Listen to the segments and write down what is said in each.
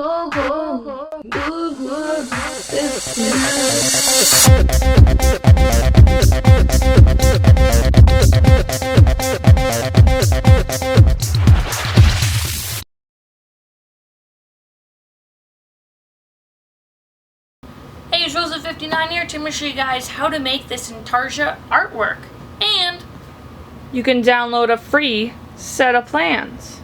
go home. Good work. Hey, it's Rosa59 here to show you guys how to make this Intarsia artwork. And you can download a free set of plans.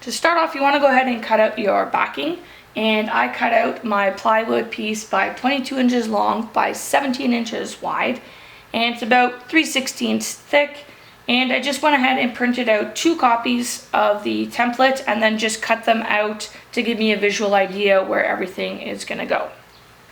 To start off, you want to go ahead and cut out your backing. And I cut out my plywood piece by 22 inches long by 17 inches wide. And it's about 3/16 thick. And I just went ahead and printed out 2 copies of the template and then just cut them out to give me a visual idea where everything is going to go.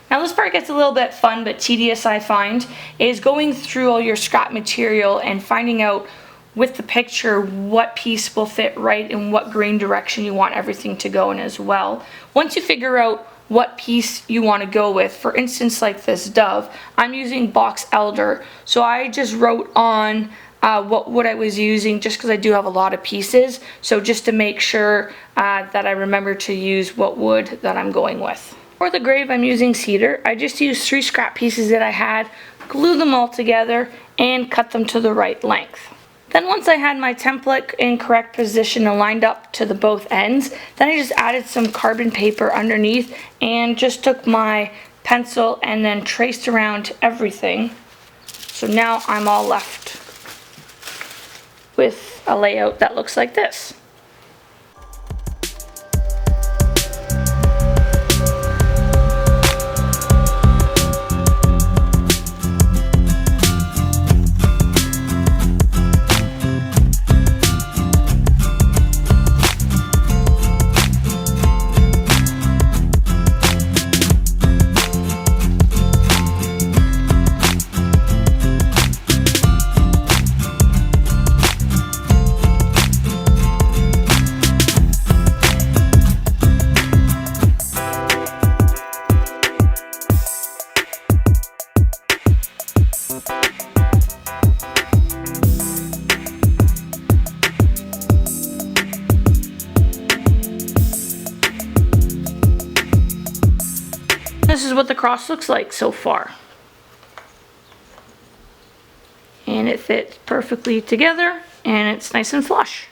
Now this part gets a little bit fun but tedious, I find, is going through all your scrap material and finding out with the picture what piece will fit right and what grain direction you want everything to go in as well. Once you figure out what piece you want to go with, for instance like this dove, I'm using box elder, so I just wrote on what I was using just because I do have a lot of pieces, so just to make sure that I remember to use what wood that I'm going with. For the grave I'm using cedar. I just used 3 scrap pieces that I had, glued them all together and cut them to the right length. Then once I had my template in correct position and lined up to the both ends, then I just added some carbon paper underneath and just took my pencil and then traced around everything. So now I'm all left with a layout that looks like this. This is what the cross looks like so far. And it fits perfectly together and it's nice and flush.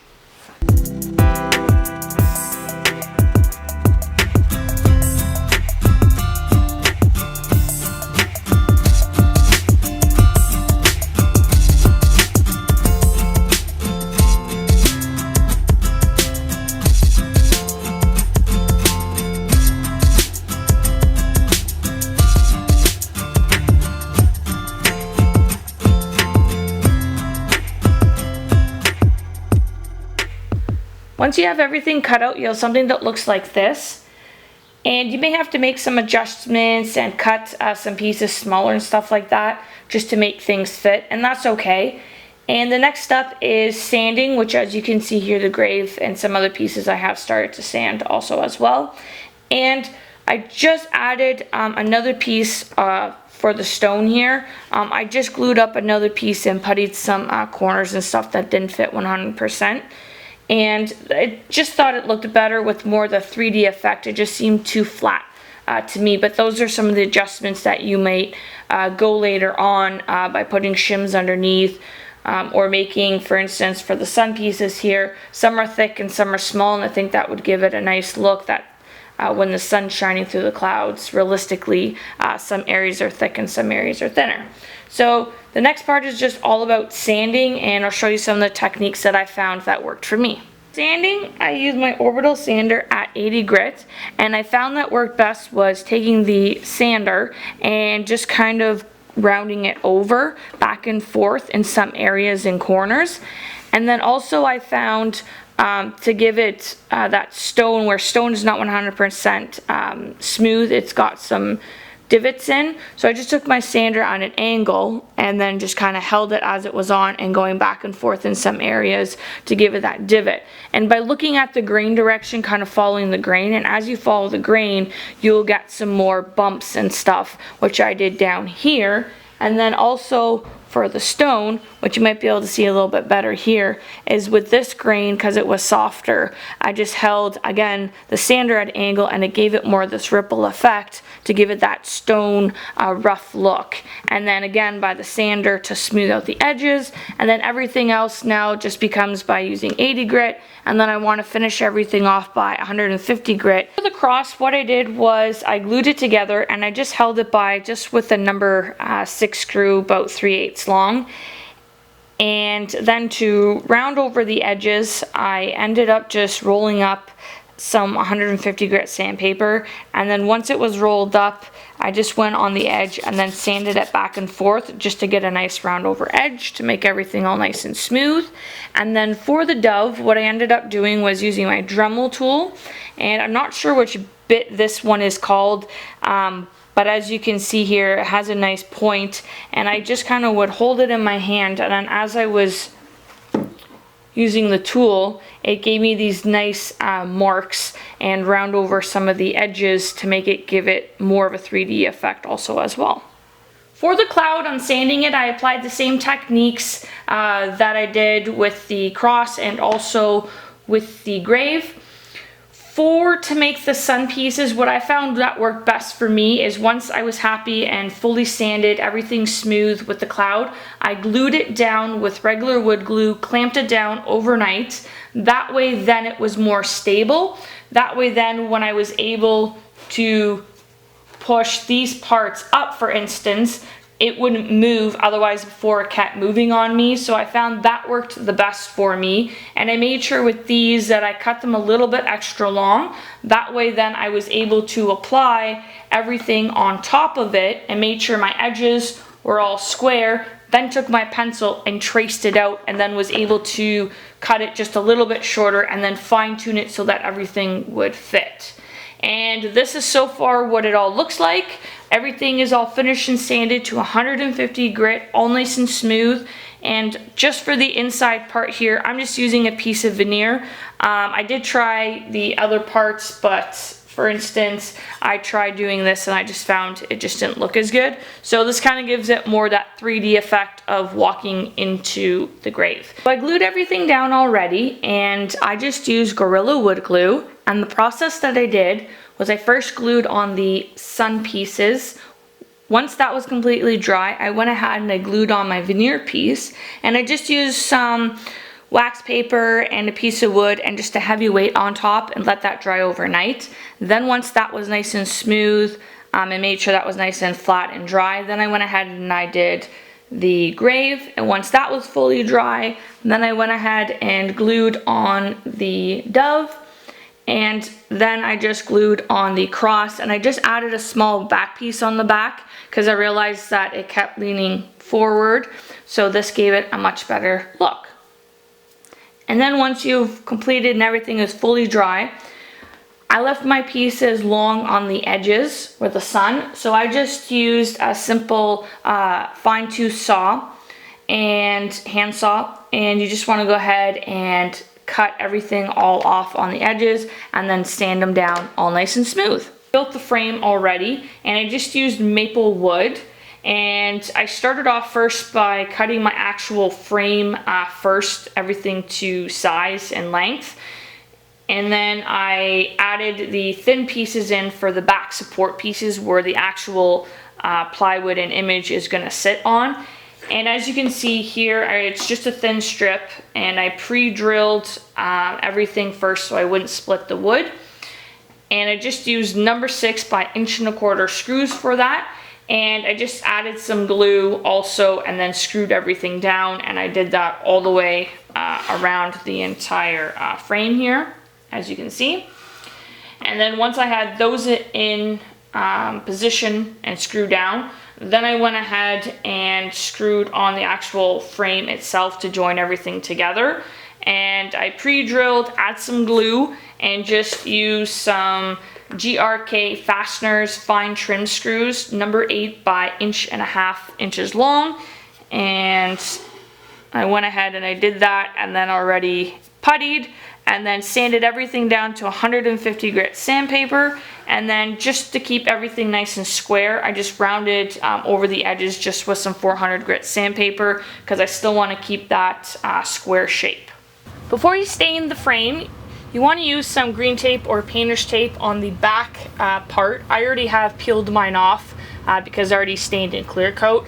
Once you have everything cut out, you have something that looks like this. And you may have to make some adjustments and cut some pieces smaller and stuff like that just to make things fit, and that's okay. And the next step is sanding, which as you can see here, the grave and some other pieces I have started to sand also as well. And I just added another piece for the stone here. I just glued up another piece and puttied some corners and stuff that didn't fit 100%. And I just thought it looked better with more of the 3D effect. It just seemed too flat to me. But those are some of the adjustments that you might go later on by putting shims underneath or making, for instance, for the sun pieces here, some are thick and some are small, and I think that would give it a nice look that when the sun's shining through the clouds, realistically, some areas are thick and some areas are thinner. So the next part is just all about sanding, and I'll show you some of the techniques that I found that worked for me. Sanding, I use my orbital sander at 80 grit, and I found that worked best was taking the sander and just kind of rounding it over back and forth in some areas and corners. And then also I found to give it that stone, where stone is not 100% smooth, it's got some divots in. So I just took my sander on an angle and then just kind of held it as it was on and going back and forth in some areas to give it that divot. And by looking at the grain direction, kind of following the grain, and as you follow the grain, you'll get some more bumps and stuff, which I did down here. And then also for the stone, which you might be able to see a little bit better here, is with this grain, because it was softer, I just held, again, the sander at angle, and it gave it more of this ripple effect to give it that stone rough look. And then again by the sander to smooth out the edges, and then everything else now just becomes by using 80 grit, and then I want to finish everything off by 150 grit. For the cross, what I did was I glued it together, and I just held it by just with the number 6 screw, about 3/8 long. And then to round over the edges, I ended up just rolling up some 150 grit sandpaper, and then once it was rolled up, I just went on the edge and then sanded it back and forth just to get a nice round over edge to make everything all nice and smooth. And then for the dove, what I ended up doing was using my Dremel tool, and I'm not sure which bit this one is called, but as you can see here, it has a nice point, and I just kind of would hold it in my hand, and then as I was using the tool, it gave me these nice marks and round over some of the edges to make it give it more of a 3D effect also as well. For the cloud, on sanding it, I applied the same techniques that I did with the cross and also with the grave. To make the sun pieces, what I found that worked best for me is once I was happy and fully sanded, everything smooth with the cloud, I glued it down with regular wood glue, clamped it down overnight. That way then it was more stable. That way then when I was able to push these parts up, for instance, it wouldn't move otherwise before it kept moving on me. So I found that worked the best for me. And I made sure with these that I cut them a little bit extra long. That way then I was able to apply everything on top of it and made sure my edges were all square. Then took my pencil and traced it out, and then was able to cut it just a little bit shorter and then fine tune it so that everything would fit. And this is so far what it all looks like. Everything is all finished and sanded to 150 grit, all nice and smooth. And just for the inside part here, I'm just using a piece of veneer. I did try the other parts, but for instance, I tried doing this and I just found it just didn't look as good. So this kind of gives it more that 3D effect of walking into the grave. So I glued everything down already, and I just used Gorilla Wood Glue. And the process that I did was I first glued on the sun pieces. Once that was completely dry, I went ahead and I glued on my veneer piece, and I just used some wax paper and a piece of wood and just a heavy weight on top and let that dry overnight. Then once that was nice and smooth, and made sure that was nice and flat and dry, then I went ahead and I did the grave. And once that was fully dry, then I went ahead and glued on the dove. And then I just glued on the cross, and I just added a small back piece on the back because I realized that it kept leaning forward. So this gave it a much better look. And then once you've completed and everything is fully dry, I left my pieces long on the edges with the sun. So I just used a simple fine tooth saw and hand saw, and you just want to go ahead and cut everything all off on the edges and then sand them down all nice and smooth. Built the frame already, and I just used maple wood, and I started off first by cutting my actual frame first, everything to size and length, and then I added the thin pieces in for the back support pieces where the actual plywood and image is going to sit on. And as you can see here, it's just a thin strip, and I pre-drilled everything first so I wouldn't split the wood. And I just used number 6 by 1¼ inch screws for that. And I just added some glue also and then screwed everything down, and I did that all the way around the entire frame here, as you can see. And then once I had those in position and screwed down, then I went ahead and screwed on the actual frame itself to join everything together. And I pre-drilled, add some glue, and just use some GRK fasteners, fine trim screws, number 8 by 1½ inches long. And I went ahead and I did that, and then already puttied, and then sanded everything down to 150 grit sandpaper, And then just to keep everything nice and square, I just rounded over the edges just with some 400 grit sandpaper because I still want to keep that square shape. Before you stain the frame, you want to use some green tape or painter's tape on the back part. I already have peeled mine off because I already stained in clear coat.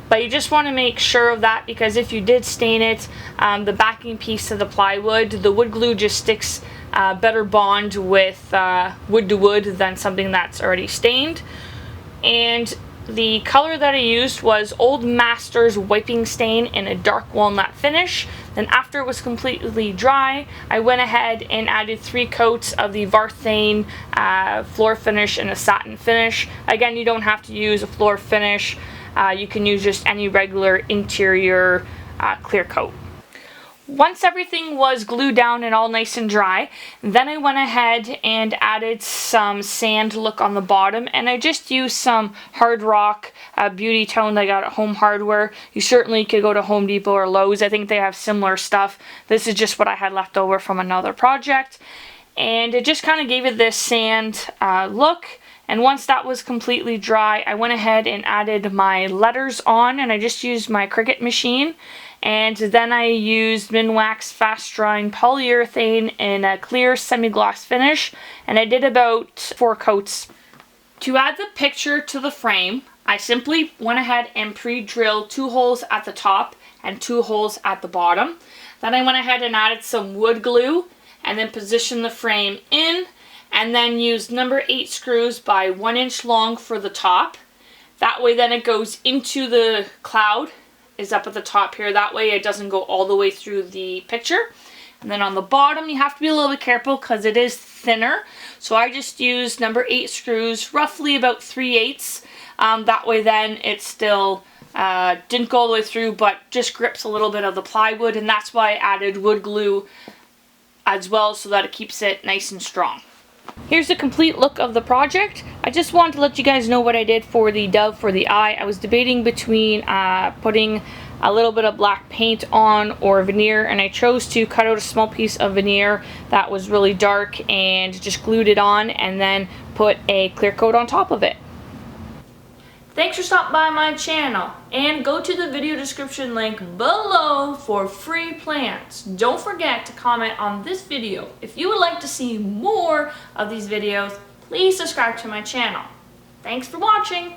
But you just want to make sure of that because if you did stain it, the backing piece of the plywood, the wood glue just sticks better bond with wood to wood than something that's already stained. And the color that I used was Old Masters Wiping Stain in a dark walnut finish. Then after it was completely dry, I went ahead and added 3 coats of the Varthane floor finish and a satin finish. Again, you don't have to use a floor finish. You can use just any regular interior clear coat. Once everything was glued down and all nice and dry, then I went ahead and added some sand look on the bottom, and I just used some Hard Rock Beauty Tone that I got at Home Hardware. You certainly could go to Home Depot or Lowe's. I think they have similar stuff. This is just what I had left over from another project, and it just kind of gave it this sand look. And once that was completely dry, I went ahead and added my letters on, and I just used my Cricut machine. And then I used Minwax Fast Drying Polyurethane in a clear semi-gloss finish, and I did about 4 coats. To add the picture to the frame, I simply went ahead and pre-drilled 2 holes at the top and 2 holes at the bottom. Then I went ahead and added some wood glue, and then positioned the frame in, and then used number 8 screws by 1 inch long for the top. That way then it goes into the cloud, is up at the top here. That way it doesn't go all the way through the picture. And then on the bottom you have to be a little bit careful because it is thinner. So I just used number 8 screws, roughly about 3/8. That way then it still didn't go all the way through, but just grips a little bit of the plywood, and that's why I added wood glue as well, so that it keeps it nice and strong. Here's the complete look of the project. I just wanted to let you guys know what I did for the dove for the eye. I was debating between putting a little bit of black paint on or veneer, and I chose to cut out a small piece of veneer that was really dark and just glued it on and then put a clear coat on top of it. Thanks for stopping by my channel, and go to the video description link below for free plans. Don't forget to comment on this video. If you would like to see more of these videos, please subscribe to my channel. Thanks for watching.